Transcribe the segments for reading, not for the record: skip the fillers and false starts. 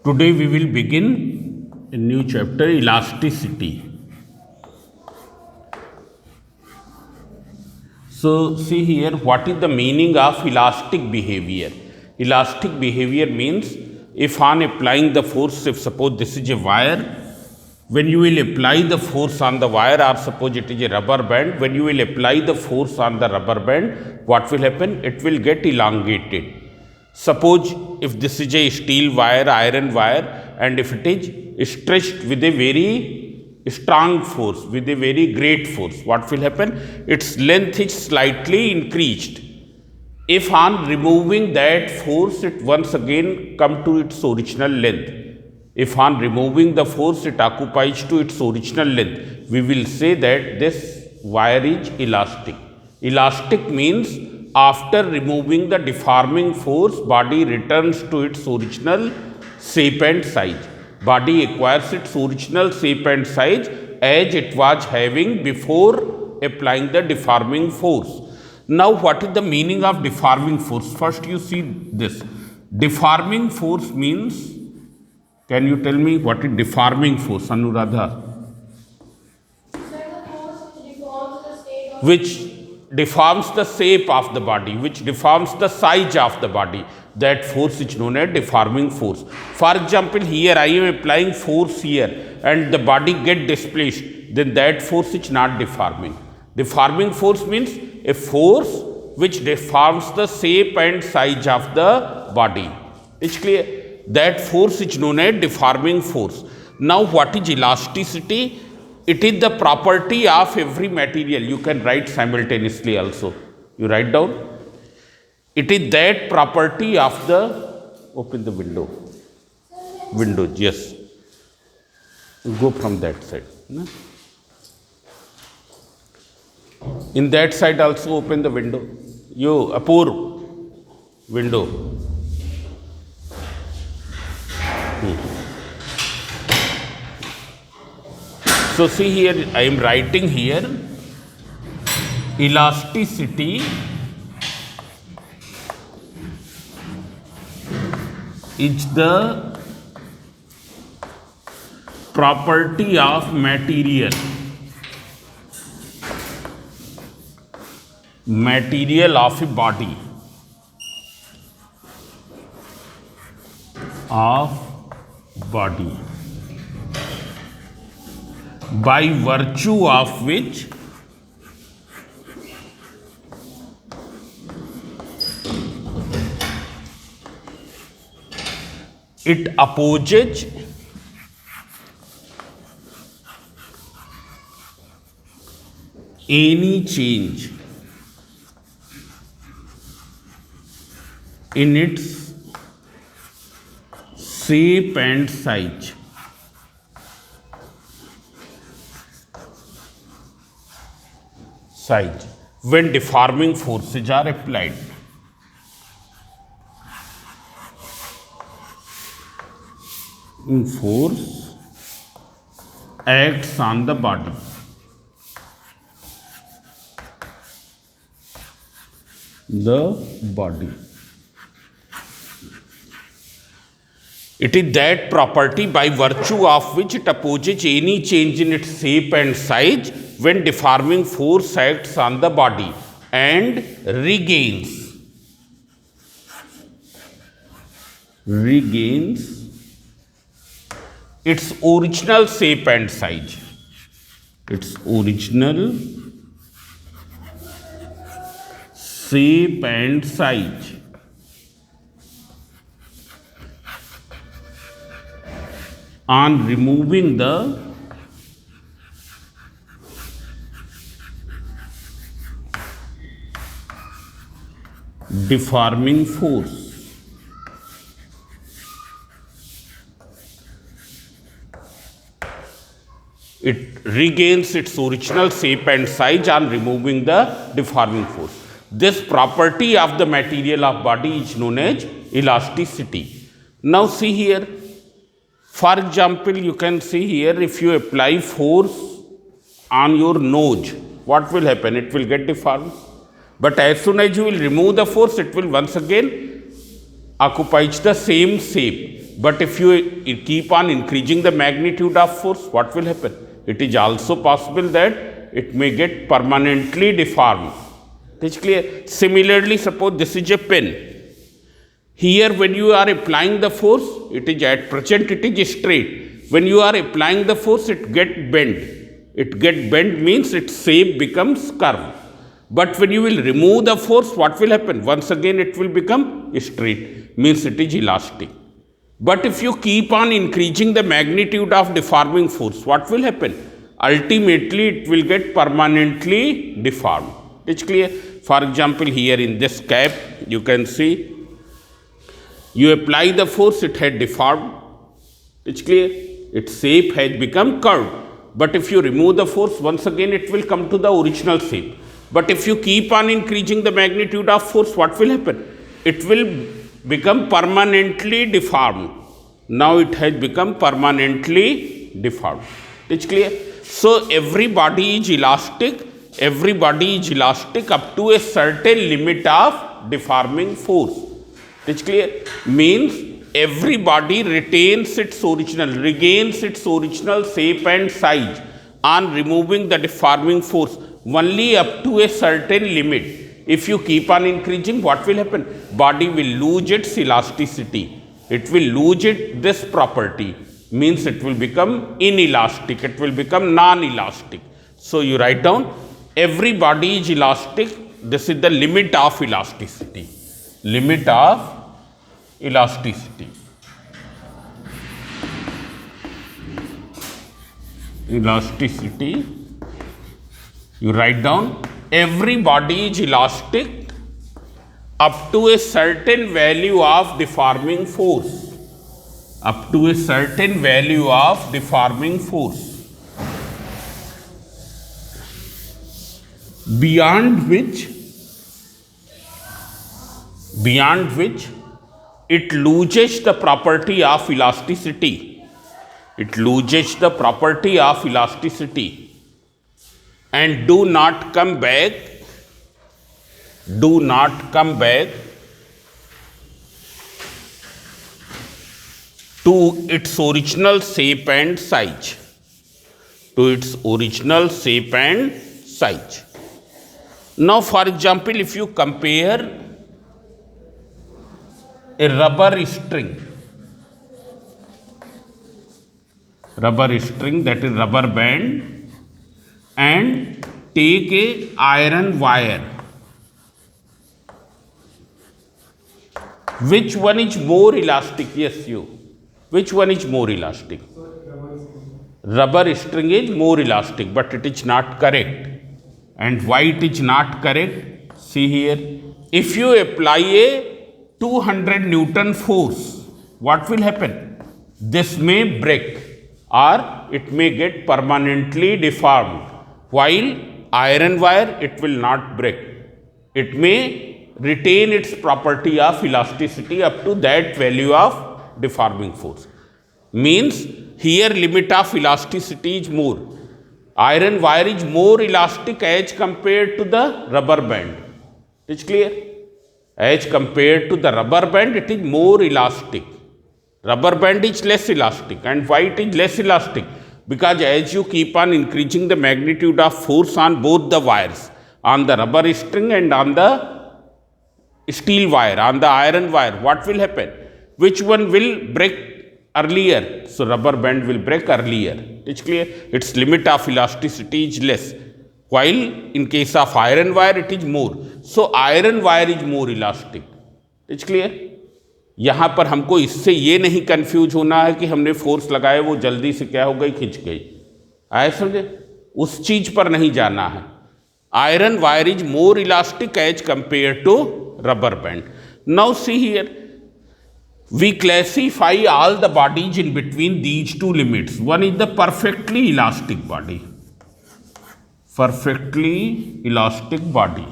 Today we will begin a new chapter, elasticity. So see here, what is the meaning of elastic behavior? Elastic behavior means if on applying the force, if suppose this is a wire, when you will apply the force on the wire, or suppose it is a rubber band, when you will apply the force on the rubber band, what will happen? It will get elongated. Suppose if this is a steel wire, iron wire, and if it is stretched with a very strong force, with a very great force, what will happen? Its length is slightly increased. If on removing that force, it once again come to its original length. If on removing the force, it occupies to its original length, we will say that this wire is elastic. Elastic means after removing the deforming force, body returns to its original shape and size. Body acquires its original shape and size as it was having before applying the deforming force. Now, what is the meaning of deforming force? First, you see this. Deforming force means, can you tell me what is deforming force, Anuradha? Which deforms the shape of the body, which deforms the size of the body. That force is known as deforming force. For example, here I am applying force here and the body get displaced, then that force is not deforming. Deforming force means a force which deforms the shape and size of the body. It's clear? That force is known as deforming force. Now, what is elasticity? It is the property of every material. You can write simultaneously also. You write down. It is that property of the, open the window. Windows, yes. Go from that side. In that side also open the window. You, Apur, window. So see here, I am writing here, elasticity is the property of material of a body, by virtue of which it opposes any change in its shape and size. When deforming forces are applied. Force acts on the body. It is that property by virtue of which it opposes any change in its shape and size when deforming force acts on the body and regains its original shape and size. Its original shape and size. On removing the deforming force. It regains its original shape and size on removing the deforming force. This property of the material of body is known as elasticity. Now see here, for example, you can see here, if you apply force on your nose, what will happen? It will get deformed. But as soon as you will remove the force, it will once again occupies the same shape. But if you keep on increasing the magnitude of force, what will happen? It is also possible that it may get permanently deformed. Is it clear? Similarly, suppose this is a pen. Here, when you are applying the force, it is at present it is straight. When you are applying the force, it get bent. It get bent means its shape becomes curved. But when you will remove the force, what will happen? Once again, it will become straight. Means it is elastic. But if you keep on increasing the magnitude of deforming force, what will happen? Ultimately, it will get permanently deformed. It's clear? For example, here in this cap, you can see, you apply the force, it had deformed. It's clear? Its shape has become curved. But if you remove the force, once again, it will come to the original shape. But if you keep on increasing the magnitude of force, what will happen? It will become permanently deformed. Now it has become permanently deformed. It's clear? So every body is elastic. Every body is elastic up to a certain limit of deforming force. It's clear? Means every body retains its original, regains its original shape and size on removing the deforming force only up to a certain limit. If you keep on increasing, what will happen? Body will lose its elasticity. It will lose this property. Means it will become inelastic. It will become non-elastic. So you write down, every body is elastic. This is the limit of elasticity. Limit of elasticity. Elasticity. You write down, every body is elastic up to a certain value of deforming force. Up to a certain value of deforming force. Beyond which it loses the property of elasticity. It loses the property of elasticity. And do not come back to its original shape and size. To its original shape and size. Now, for example, if you compare a rubber string, that is rubber band, and take a iron wire, which one is more elastic? Yes, you. Which one is more elastic? Rubber string is more elastic, but it is not correct. And why it is not correct? See here. If you apply a 200 Newton force, what will happen? This may break or it may get permanently deformed. While iron wire, it will not break. It may retain its property of elasticity up to that value of deforming force. Means here limit of elasticity is more. Iron wire is more elastic as compared to the rubber band. It's clear? As compared to the rubber band, it is more elastic. Rubber band is less elastic. And why it is less elastic? Because as you keep on increasing the magnitude of force on both the wires, on the rubber string and on the steel wire, on the iron wire, what will happen? Which one will break earlier? So rubber band will break earlier. It's clear? Its limit of elasticity is less. While in case of iron wire, it is more. So iron wire is more elastic. It's clear? यहाँ पर हमको इससे ये नहीं confuse होना है कि हमने फोर्स लगाए वो जल्दी से क्या हो गई, खिंच गई. आए समझे? उस चीज पर नहीं जाना है. Iron wire is more elastic as compared to rubber band. Now see here, we classify all the bodies in between these two limits. One is the perfectly elastic body. Perfectly elastic body.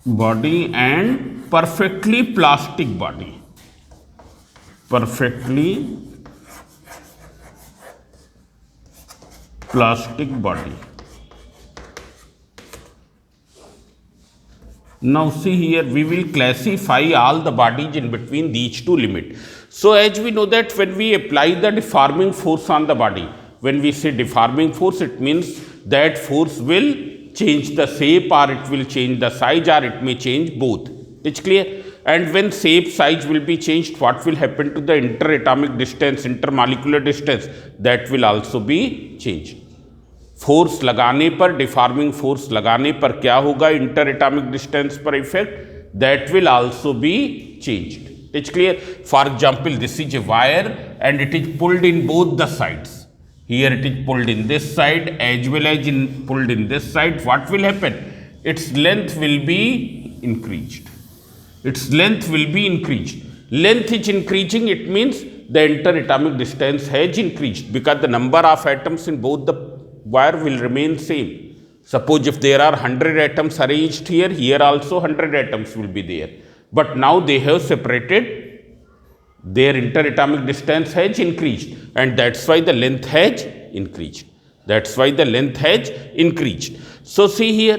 Body and perfectly plastic body. Perfectly plastic body. Now see here, we will classify all the bodies in between these two limits. So as we know that when we apply the deforming force on the body, when we say deforming force, it means that force will change the shape, or it will change the size, or it may change both. It's clear? And when shape, size will be changed, what will happen to the interatomic distance, intermolecular distance? That will also be changed. Force लगाने पर, deforming force लगाने पर क्या होगा inter atomic distance पर effect, that will also be changed. It's clear? For example, this is a wire and it is pulled in both the sides. Here it is pulled in this side as well as pulled in this side. What will happen? Its length will be increased. Its length will be increased. Length is increasing, it means the interatomic distance has increased because the number of atoms in both the wire will remain same. Suppose if there are 100 atoms arranged here, here also 100 atoms will be there. But now they have separated. Their interatomic distance has increased, and that's why the length has increased. That's why the length has increased. So see here,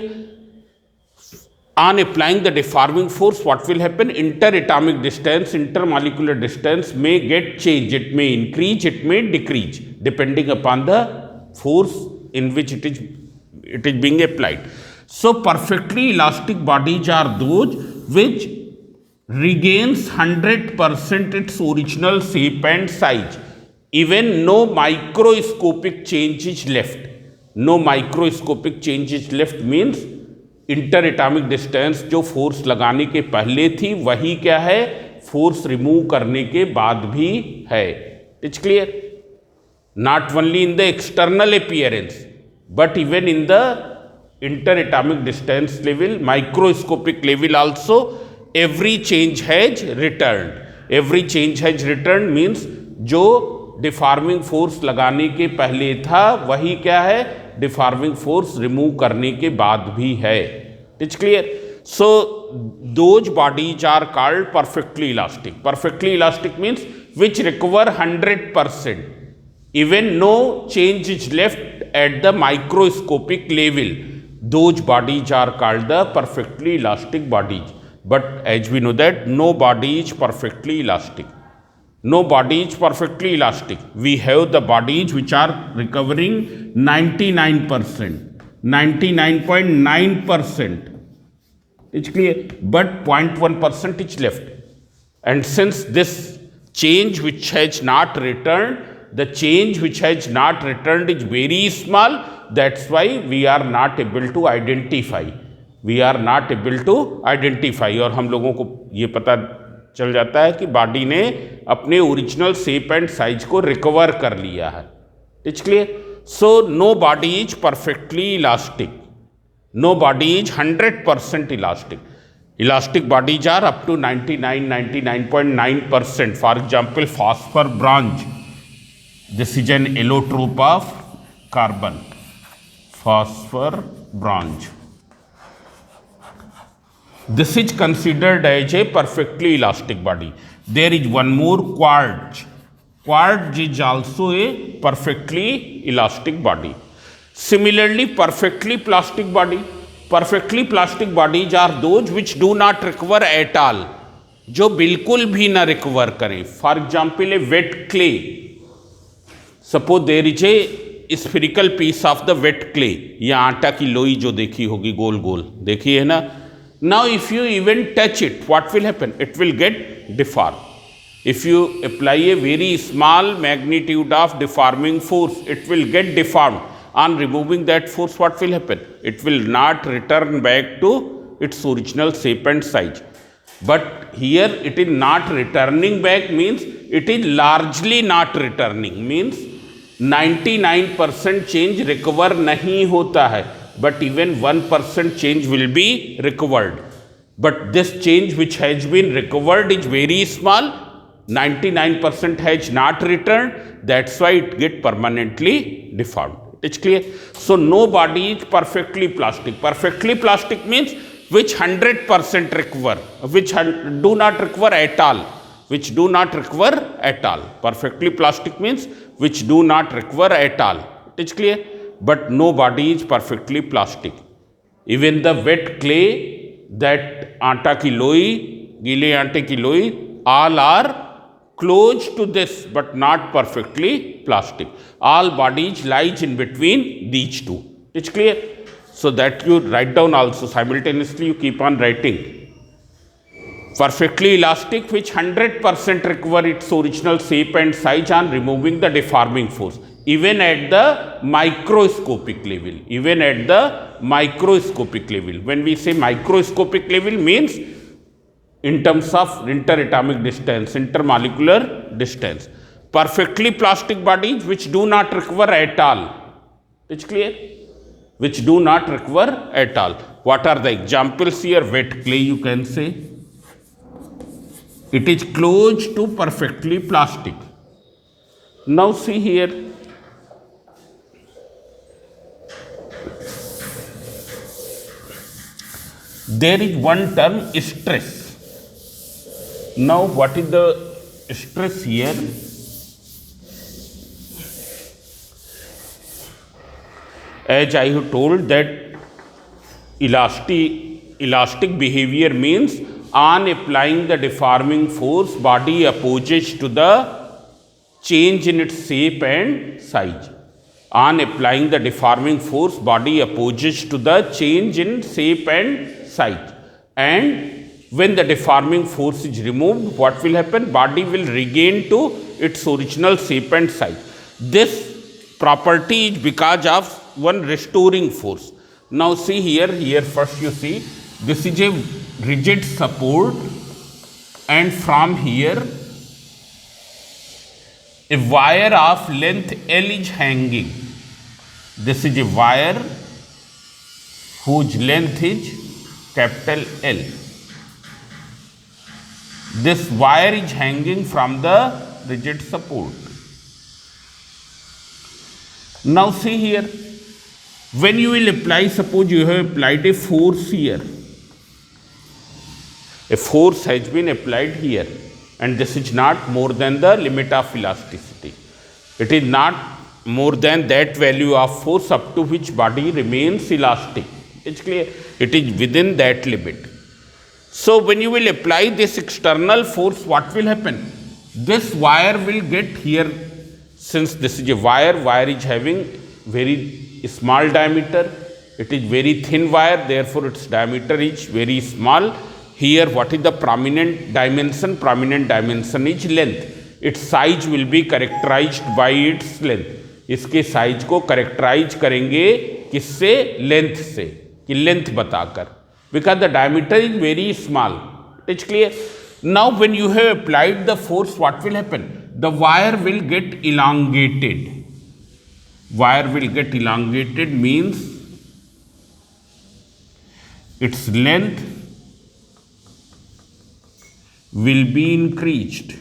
on applying the deforming force, what will happen? Interatomic distance, intermolecular distance may get changed. It may increase, it may decrease, depending upon the force in which it is being applied. So perfectly elastic bodies are those which regains 100% its original shape and size. Even no microscopic change is left. No microscopic change is left means interatomic distance जो force लगाने के पहले थी वही क्या है, force remove करने के बाद भी है. It's clear? Not only in the external appearance, but even in the interatomic distance level, microscopic level also, every change has returned. Every change has returned means जो डिफॉर्मिंग फोर्स लगाने के पहले था वही क्या है, डिफॉर्मिंग फोर्स रिमूव करने के बाद भी है. It's clear? So those bodies are called perfectly elastic. Perfectly elastic means which recover 100%. Even no change is left at the microscopic level. Those bodies are called the perfectly elastic bodies. But as we know that no body is perfectly elastic. No body is perfectly elastic. We have the bodies which are recovering 99%, 99.9%. It's clear? But 0.1% is left. And since this change which has not returned, the change which has not returned is very small. That's why we are not able to identify. We are not able to identify. और हम लोगों को ये पता चल जाता है कि बॉडी ने अपने ओरिजिनल शेप एंड साइज को रिकवर कर लिया है. It's clear? So no body is perfectly elastic. No body is 100% elastic. Elastic bodies are up to 99.9%. For example, phosphor bronze. This is an allotrope of carbon, phosphor bronze. This is considered as a perfectly elastic body. There is one more, quartz. Quartz is also a perfectly elastic body. Similarly, perfectly plastic body. Perfectly plastic bodies are those which do not recover at all. जो बिल्कुल भी ना recover करें. For example, a wet clay. Suppose there is a spherical piece of the wet clay. या आटा की लोई जो देखी होगी गोल गोल देखी है ना. Now if you even touch it, what will happen? It will get deformed. If you apply a very small magnitude of deforming force, it will get deformed. On removing that force, what will happen? It will not return back to its original shape and size. But here it is not returning back means it is largely not returning means 99% change recover नहीं होता है, but even 1% change will be recovered. But this change which has been recovered is very small. 99% has not returned. That's why it get permanently deformed. It's clear? So no body is perfectly plastic. Perfectly plastic means which 100% recover, which do not recover at all. Which do not recover at all. Perfectly plastic means which do not recover at all. It's clear? But no body is perfectly plastic. Even the wet clay that आटा की लोई, गीले आटे की लोई, all are close to this but not perfectly plastic. All bodies lies in between these two. It's clear? So that you write down also simultaneously, you keep on writing. Perfectly elastic, which 100% recover its original shape and size on removing the deforming force, even at the microscopic level. Even at the microscopic level. When we say microscopic level, means in terms of interatomic distance, intermolecular distance. Perfectly plastic bodies which do not recover at all. It's clear? Which do not recover at all. What are the examples here? Wet clay, you can say. It is close to perfectly plastic. Now see here. There is one term, stress. Now what is the stress here? As I have told that elastic behavior means on applying the deforming force, body opposes to the change in its shape and size. On applying the deforming force, body opposes to the change in shape and size. And when the deforming force is removed, what will happen? Body will regain to its original shape and size. This property is because of one restoring force. Now see here first you see, this is a rigid support, and from here a wire of length L is hanging. This is a wire whose length is capital L. This wire is hanging from the rigid support. Now see here, when you will apply, suppose you have applied a force here. A force has been applied here, and this is not more than the limit of elasticity. It is not more than that value of force up to which body remains elastic. It's clear? It is within that limit. So when you will apply this external force, what will happen? This wire will get here, since this is a wire is having very small diameter. It is very thin wire, therefore its diameter is very small. Here what is the prominent dimension? Prominent dimension is length. Its size will be characterized by its length. इसके size को characterized करेंगे किससे? Length से, कि length बताकर, because the diameter is very small. It's clear? Now when you have applied the force, what will happen? The wire will get elongated. Wire will get elongated means its length will be increased.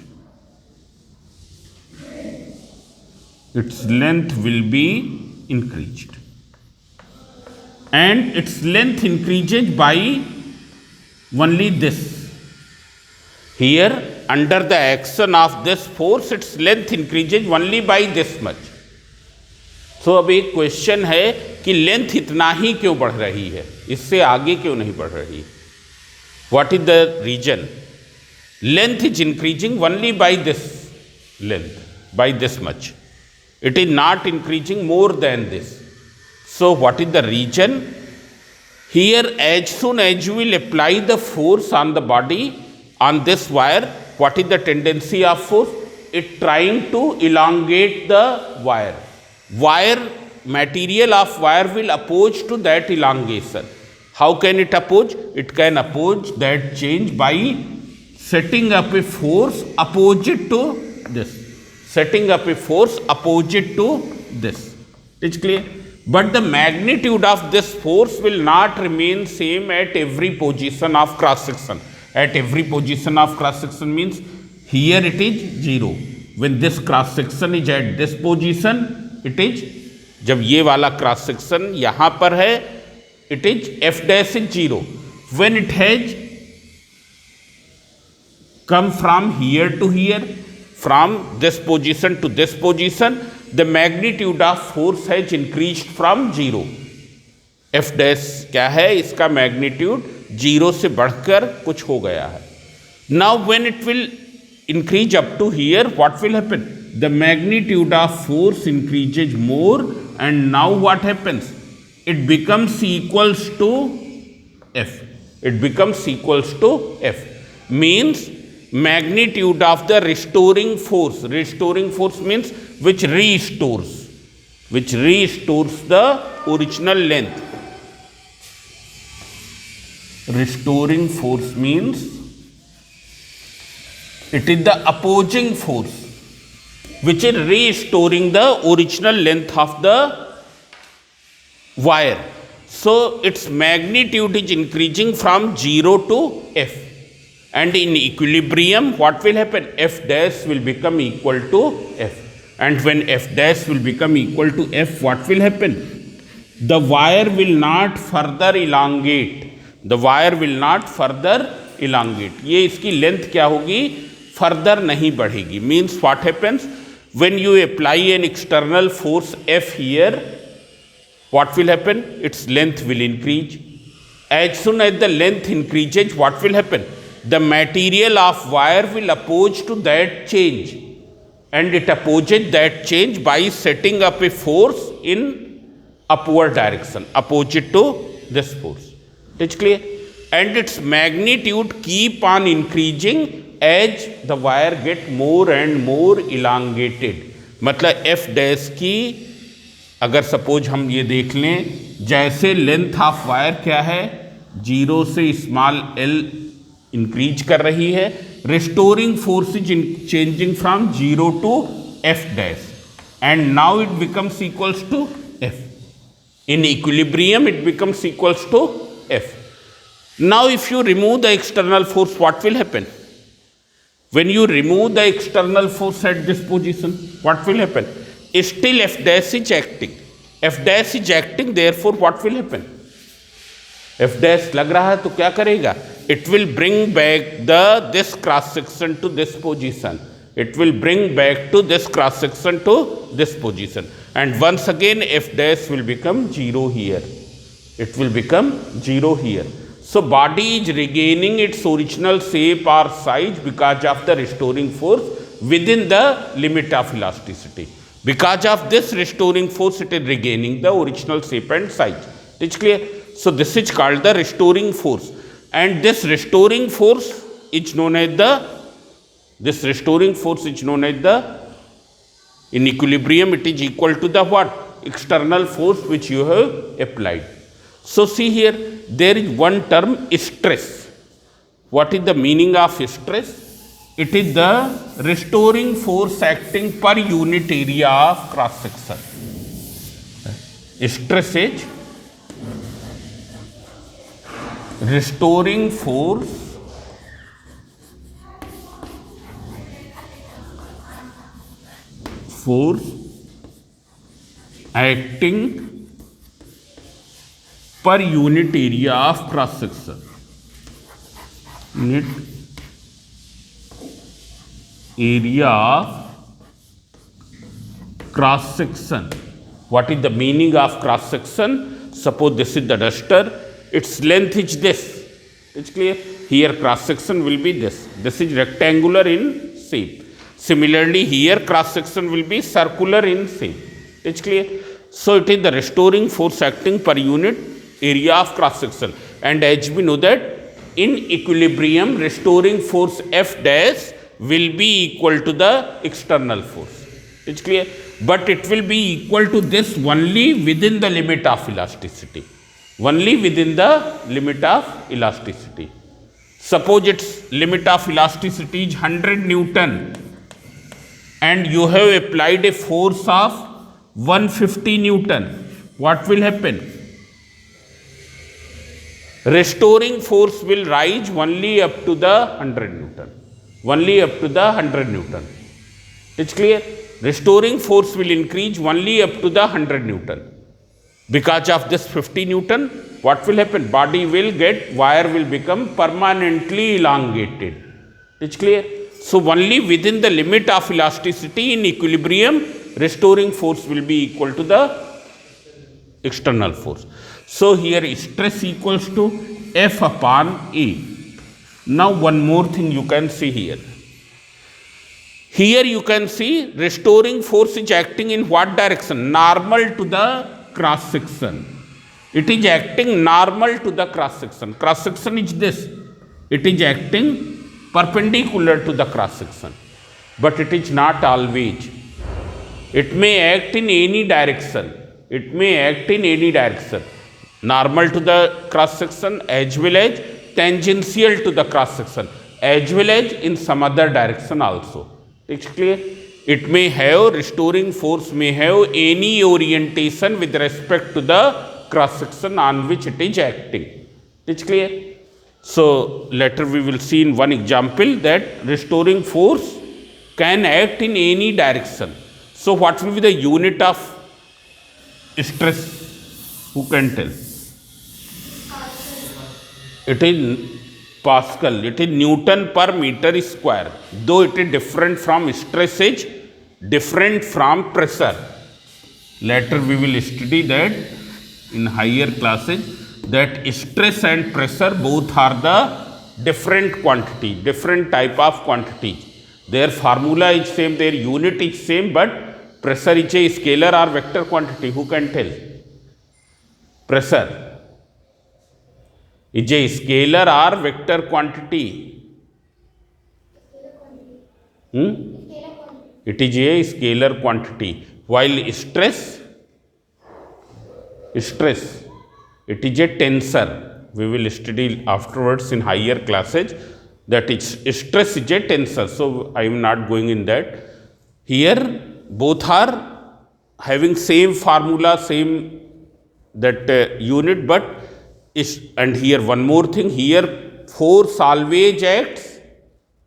Its length will be increased. And its length increases by only this. Here, under the action of this force, its length increases only by this much. तो अब एक question है कि length इतना ही क्यों बढ़ रही है, इससे आगे क्यों नहीं बढ़ रही? What is the reason? Length is increasing only by this length, by this much. It is not increasing more than this. So what is the reason? Here as soon as you will apply the force on the body on this wire, what is the tendency of force? It trying to elongate the wire. Wire, material of wire will oppose to that elongation. How can it oppose? It can oppose that change by setting up a force opposite to this. Setting up a force opposite to this. It's clear? But the magnitude of this force will not remain same at every position of cross section. At every position of cross section means here it is 0. When this cross section is at this position, it is, जब ये वाला cross section यहाँ पर है, it is f dash is 0. When it has come from here to here, from this position to this position, the magnitude of force has increased from 0. f dash क्या है? इसका magnitude zero से बढ़कर कुछ हो गया है. Now when it will increase up to here, what will happen? The magnitude of force increases more, and now what happens? It becomes equals to F. It becomes equals to F. Means magnitude of the restoring force. Restoring force means which restores the original length. Restoring force means it is the opposing force which is restoring the original length of the wire. So its magnitude is increasing from 0 to F, and in equilibrium what will happen? F dash will become equal to F, and when F dash will become equal to F, what will happen? The wire will not further elongate. The wire will not further elongate. ये इसकी length क्या होगी? Further नहीं बढ़ेगी. Means what happens when you apply an external force F here, what will happen? Its length will increase. As soon as the length increases, what will happen? The material of wire will oppose to that change, and it opposes that change by setting up a force in upward direction, opposite to this force. It's clear? And its magnitude keep on increasing as the wire get more and more elongated. मतलब F dash की अगर suppose हम ये देख लें, जैसे length of wire क्या है, जीरो से स्मॉल l इंक्रीज कर रही है, restoring force is changing from 0 to F dash, and now it becomes equals to F. In equilibrium it becomes equals to F. Now if you remove the external force, what will happen? When you remove the external force at this position, what will happen? Still F dash is acting. F dash is acting, therefore what will happen? F dash लग रहा है तो क्या करेगा? It will bring back this cross section to this position. It will bring back to this cross section to this position, and once again F dash will become 0 here. It will become 0 here. So body is regaining its original shape or size because of the restoring force within the limit of elasticity. Because of this restoring force, it is regaining the original shape and size. It's clear? So this is called the restoring force, and this restoring force is known as the in equilibrium it is equal to the what? External force which you have applied. So see here, there is one term, stress. What is the meaning of stress? It is the restoring force acting per unit area of cross section. Stress is restoring force acting per unit area of cross section. Unit area of cross section. What is the meaning of cross section? Suppose this is the duster. Its length is this. It's clear? Here cross section will be this. This is rectangular in shape. Similarly, here cross section will be circular in shape. It's clear? So it is the restoring force acting per unit area of cross section. And as we know that in equilibrium, restoring force F dash will be equal to the external force. It's clear? But it will be equal to this only within the limit of elasticity. Only within the limit of elasticity. Suppose its limit of elasticity is 100 Newton, and you have applied a force of 150 Newton. What will happen? Restoring force will rise only up to the 100 Newton. Only up to the 100 Newton. It's clear? Restoring force will increase only up to the 100 Newton. Because of this 50 Newton, what will happen? Wire will become permanently elongated. It's clear? So only within the limit of elasticity in equilibrium, restoring force will be equal to the external force. So here stress equals to F upon A. Now one more thing you can see here. Here you can see restoring force is acting in what direction? Normal to the cross section. It is acting normal to the cross section. Cross section is this. It is acting perpendicular to the cross section. But it is not always. It may act in any direction. It may act in any direction. Normal to the cross section as well as tangential to the cross section as well as in some other direction also. It's clear? It may have, restoring force may have any orientation with respect to the cross section on which it is acting. It's clear? So later we will see in one example that restoring force can act in any direction. So what will be the unit of stress? Who can tell? It is Pascal. It is Newton per meter square. Though it is different from stress, is different from pressure. Later we will study that in higher classes, that stress and pressure both are the different quantity, different type of quantities. Their formula is same, their unit is same, but pressure is a scalar or vector quantity. Who can tell? Pressure is a scalar or vector quantity? It is a scalar quantity. While stress, it is a tensor. We will study afterwards in higher classes that stress is a tensor. So I am not going in that. Here both are having same formula, same that unit, but and here one more thing, here force always acts,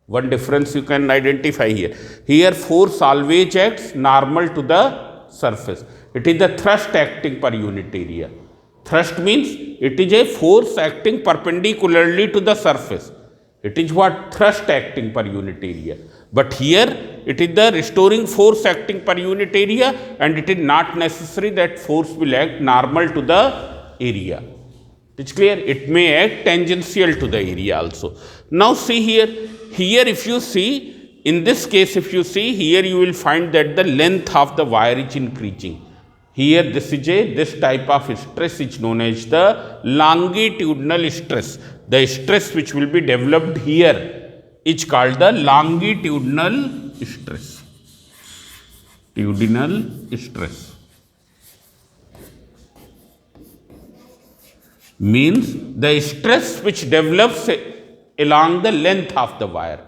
one difference you can identify here. Here force always acts normal to the surface. It is the thrust acting per unit area. Thrust means it is a force acting perpendicularly to the surface. It is what? Thrust acting per unit area. But here it is the restoring force acting per unit area, and it is not necessary that force will act normal to the area. It's clear? It may act tangential to the area also. Now see here, if you see, in this case if you see, here you will find that the length of the wire is increasing. Here this type of stress is known as the longitudinal stress. The stress which will be developed here is called the longitudinal stress. Longitudinal stress means the stress which develops along the length of the wire.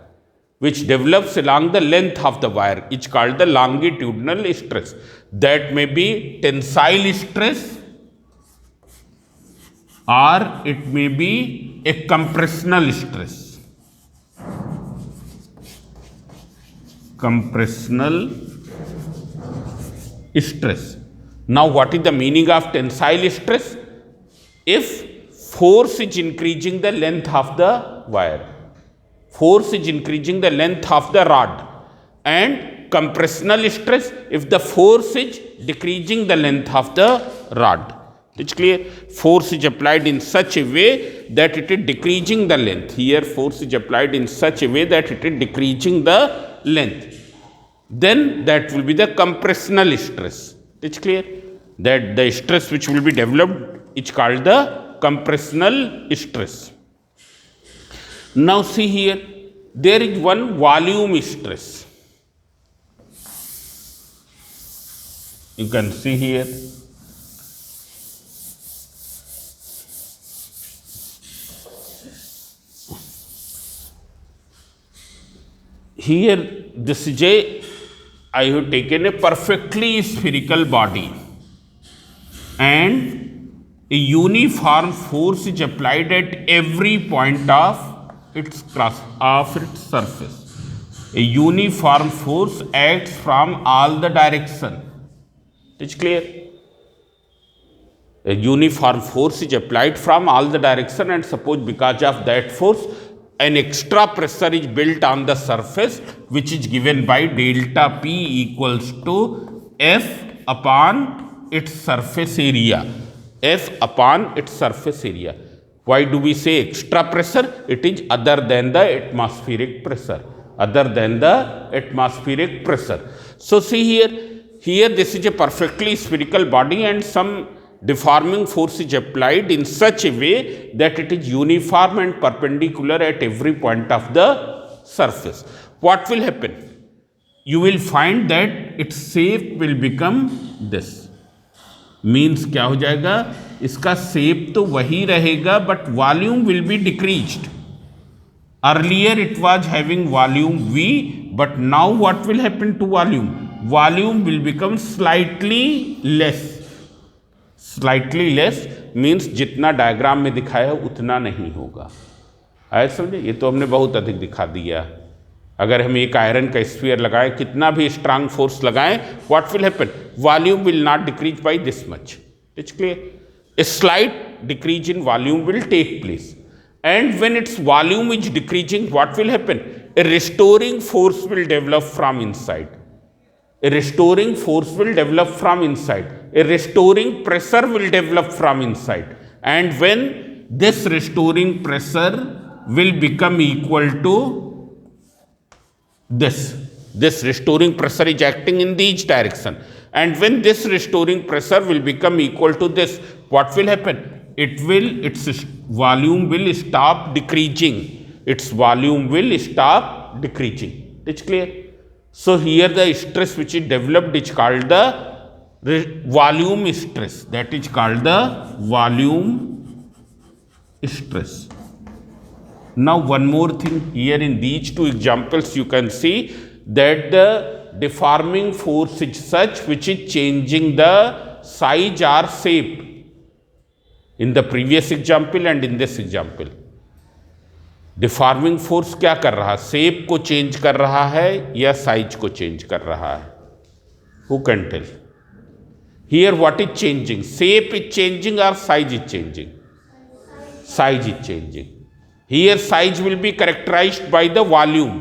Which develops along the length of the wire. It's called the longitudinal stress. That may be tensile stress or it may be a compressional stress. Compressional stress. Now what is the meaning of tensile stress? If force is increasing the length of the wire, force is increasing the length of the rod, and compressional stress if the force is decreasing the length of the rod. It's clear? Force is applied in such a way that it is decreasing the length. Here force is applied in such a way that it is decreasing the length. Then that will be the compressional stress. It's clear? That the stress which will be developed is called the compressional stress. Now see here, there is one volume stress. You can see here. Here this is I have taken a perfectly spherical body and a uniform force is applied at every point of its surface. A uniform force acts from all the direction. It's clear? A uniform force is applied from all the direction, and suppose because of that force an extra pressure is built on the surface, which is given by delta P equals to F upon its surface area. F upon its surface area. Why do we say extra pressure? It is other than the atmospheric pressure. Other than the atmospheric pressure. So see here this is a perfectly spherical body and some deforming force is applied in such a way that it is uniform and perpendicular at every point of the surface. What will happen? You will find that its shape will become this. Means क्या हो जाएगा, इसका shape तो वही रहेगा but volume will be decreased. Earlier it was having volume v, but now what will happen to volume? Volume will become slightly less. Slightly less means जितना diagram में दिखाया है उतना नहीं होगा. आए समझे? ये तो हमने बहुत अधिक दिखा दिया. अगर हम एक आयरन का स्फीयर लगाएं, कितना भी स्ट्रांग फोर्स लगाएं, what will happen? Volume will not decrease by this much. It's clear? A slight decrease in volume will take place, and when its volume is decreasing, what will happen? A restoring force will develop from inside. A restoring force will develop from inside. A restoring pressure will develop from inside. And when this restoring pressure will become equal to this restoring pressure is acting in each direction. And when this restoring pressure will become equal to this, what will happen? Its volume will stop decreasing. Its volume will stop decreasing. It's clear? So here the stress which is developed is called the volume stress. That is called the volume stress. Now one more thing, here in these two examples you can see that the deforming force is such which is changing the size or shape in the previous example and in this example. Deforming force क्या कर रहा है? Shape को change कर रहा है या size को चेंज कर रहा है? Who can tell? Here what is changing? Shape is changing और size is changing? Size is changing. Here size will be characterised by the volume.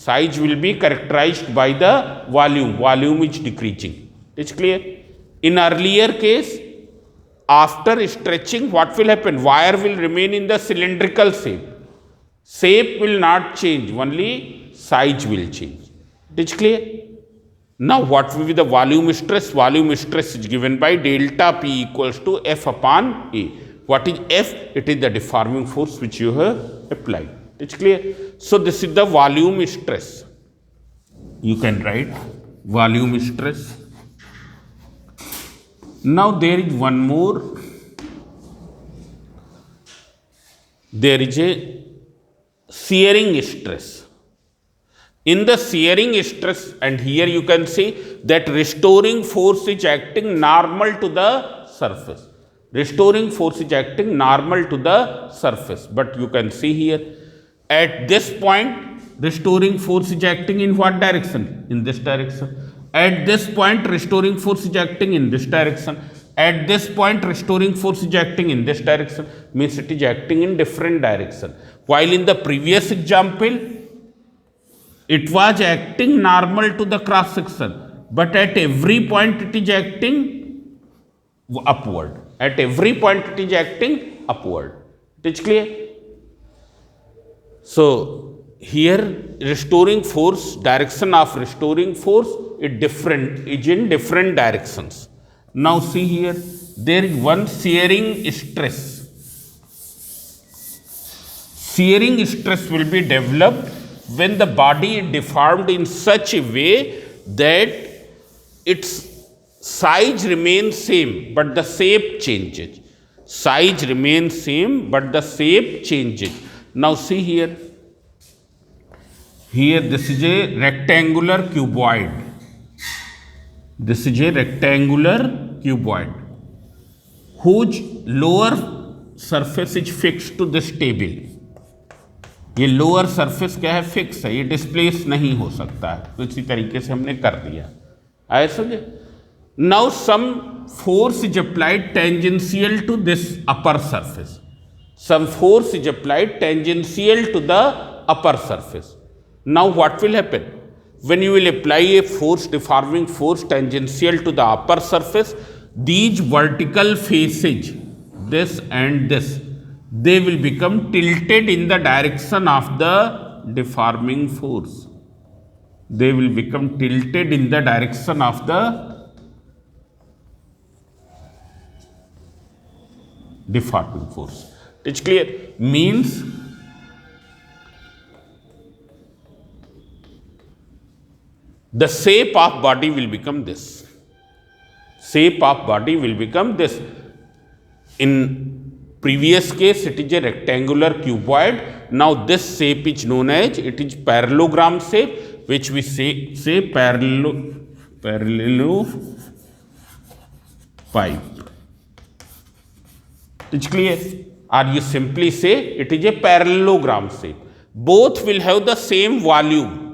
Size will be characterised by the volume. Volume is decreasing. It's clear? In earlier case, after stretching, what will happen? Wire will remain in the cylindrical shape. Shape will not change, only size will change. It is clear? Now what will be the volume stress? Volume stress is given by delta P equals to F upon A. What is F? It is the deforming force which you have applied. It is clear? So this is the volume stress. You can write volume stress. Now there is one more. There is a shearing stress. In the shearing stress, and here you can see that restoring force is acting normal to the surface. Restoring force is acting normal to the surface. But you can see here, at this point, restoring force is acting in what direction? In this direction. At this point, restoring force is acting in this direction. At this point, restoring force is acting in this direction. Means it is acting in different direction. While in the previous example, it was acting normal to the cross section, but at every point it is acting upward. At every point it is acting upward. It is clear? So here restoring force, direction of restoring force is in different directions. Now see here, there is one shearing stress. Shearing stress will be developed when the body is deformed in such a way that its size remains same but the shape changes. Size remains same but the shape changes. Now see here. Here this is a rectangular cuboid. This is a rectangular cuboid whose lower surface is fixed to this table. ये lower surface क्या है? Fix है, ये displace नहीं हो सकता है. तो इसी तरीके से हमने कर दिया. आए समझे? Now some force is applied tangential to this upper surface. Some force is applied tangential to the upper surface. Now what will happen? When you will apply a force, deforming force tangential to the upper surface, these vertical faces, this and this, they will become tilted in the direction of the deforming force. They will become tilted in the direction of the deforming force. It's clear? Means the shape of body will become this. Shape of body will become this. In previous case, it is a rectangular cuboid. Now this shape is known as, it is parallelogram shape, which we say parallelopipe. It's clear? Or you simply say it is a parallelogram shape. Both will have the same volume.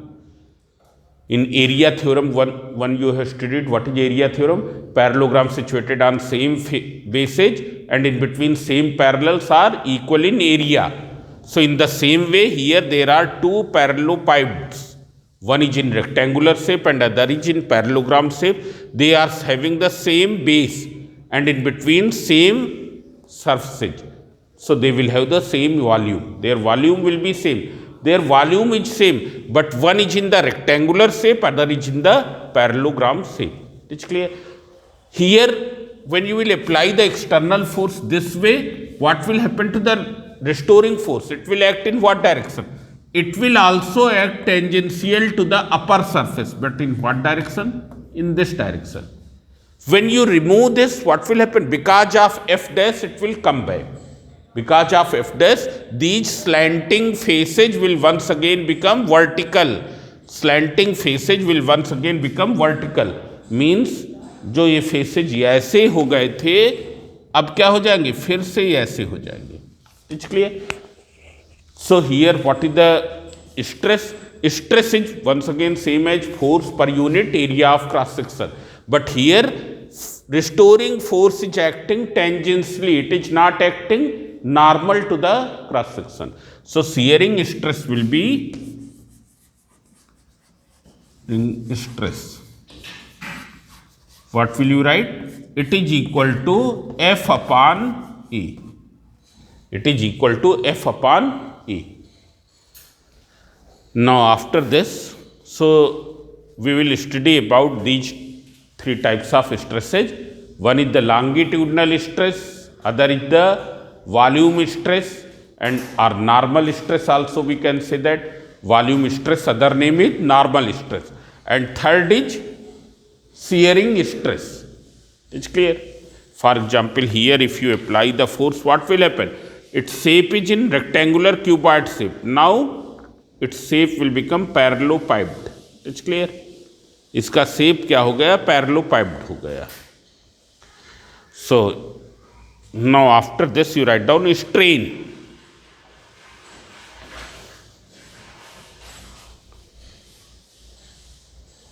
In area theorem, one you have studied. What is area theorem? Parallelogram situated on same bases and in between same parallels are equal in area. So in the same way here there are two parallelopipes. One is in rectangular shape and other is in parallelogram shape. They are having the same base and in between same surfaces. So they will have the same volume. Their volume will be same. Their volume is same, but one is in the rectangular shape, other is in the parallelogram shape. It's clear? Here, when you will apply the external force this way, what will happen to the restoring force? It will act in what direction? It will also act tangential to the upper surface, but in what direction? In this direction. When you remove this, what will happen? Because of F dash, it will come back. Because of F dash, these slanting faces will once again become vertical. Slanting faces will once again become vertical. Means जो ये faces ऐसे हो गए थे, अब क्या हो जाएंगे? फिर से ऐसे हो जाएंगे. It's clear? So here what is the stress? Stress is once again same as force per unit area of cross section. But here restoring force is acting tangentially. It is not acting normal to the cross section. So shearing stress will be stress. What will you write? It is equal to F upon E. It is equal to F upon E. Now after this, so we will study about these three types of stresses. One is the longitudinal stress, other is the volume stress, and or normal stress also we can say that. Volume stress, other name is normal stress, and third is shearing stress. It's clear? For example, here if you apply the force, what will happen? Its shape is in rectangular cuboid shape. Now its shape will become parallelopiped. It's clear? इसका shape क्या हो गया? Parallelopiped हो गया. So now after this you write down strain.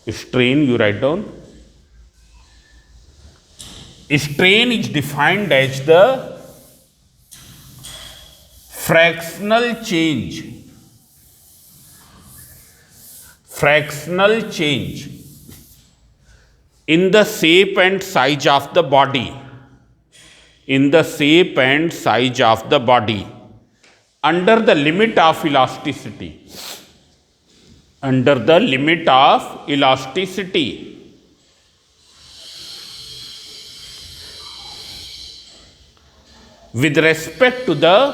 Strain you write down. Strain is defined as the fractional change in the shape and size of the body, under the limit of elasticity, with respect to the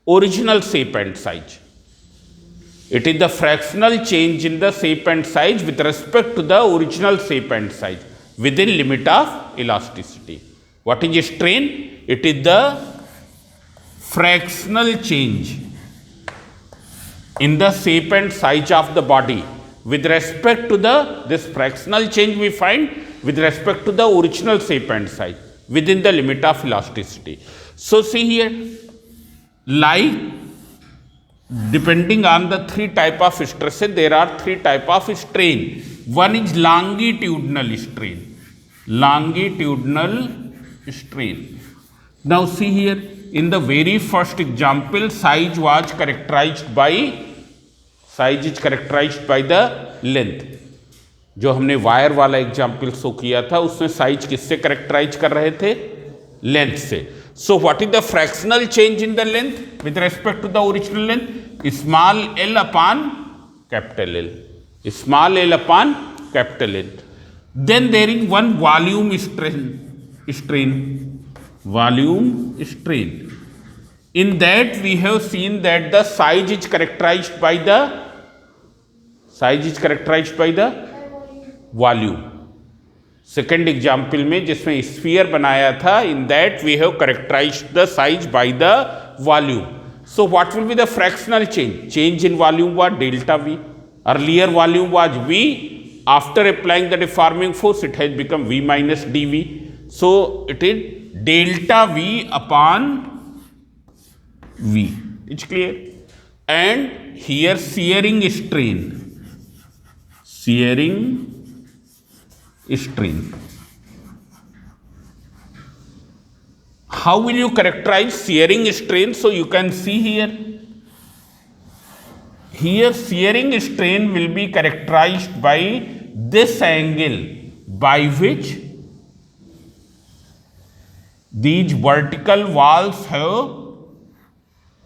original shape and size. It is the fractional change in the shape and size with respect to the original shape and size within limit of elasticity. What is strain? It is the fractional change in the shape and size of the body with respect to this fractional change we find with respect to the original shape and size within the limit of elasticity. So see here, like depending on the three type of stresses, there are three type of strain. One is longitudinal strain. Now see here, in the very first example, size is characterized by the length. जो हमने wire वाला example show किया था उसमें size किससे characterized कर रहे थे? लेंथ से. So what is the fractional change in the length with respect to the original length? Small l upon capital L. Small l upon capital L. Then there is one volume strain. Volume strain. In that we have seen that the size is characterized by the volume. Second example में जिसमें sphere बनाया था, in that we have characterised the size by the volume. So what will be the fractional change? Change in volume was delta v. Earlier volume was v. After applying the deforming force it has become v minus d v. So it is delta v upon v. It's clear. And here shearing strain. How will you characterize shearing strain? So you can see here shearing strain will be characterized by this angle by which these vertical walls have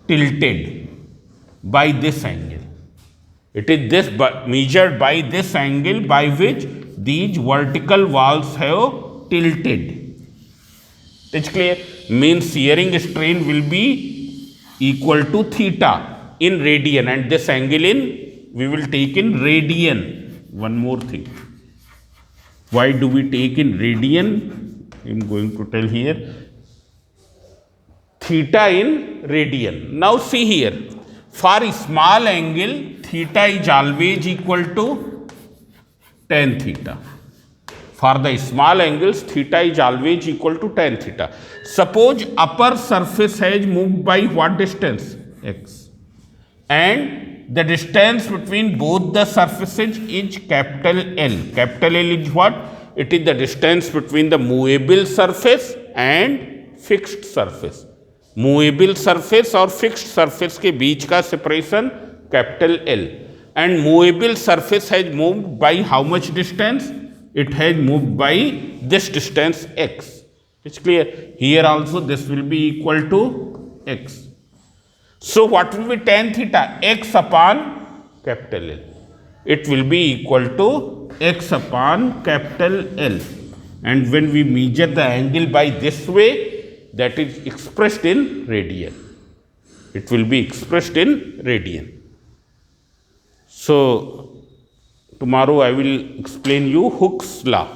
tilted by this angle. It is this measured by this angle by which these vertical walls have tilted. It's clear. Means shearing strain will be equal to theta in radian, and this angle we will take in radian. One more thing. Why do we take in radian? I'm going to tell here. Theta in radian. Now see here. For a small angle, theta is always equal to tan theta. For the small angles, theta is always equal to tan theta. Suppose upper surface has moved by what distance? X. And the distance between both the surfaces is capital L. Capital L is what? It is the distance between the movable surface and fixed surface. Movable surface और fixed surface के बीच का separation capital L. And movable surface has moved by how much distance? It has moved by this distance x. It's clear. Here also this will be equal to x. So what will be tan theta? X upon capital L. It will be equal to x upon capital L. And when we measure the angle by this way, that is expressed in radian. It will be expressed in radian. So tomorrow I will explain you Hooke's law.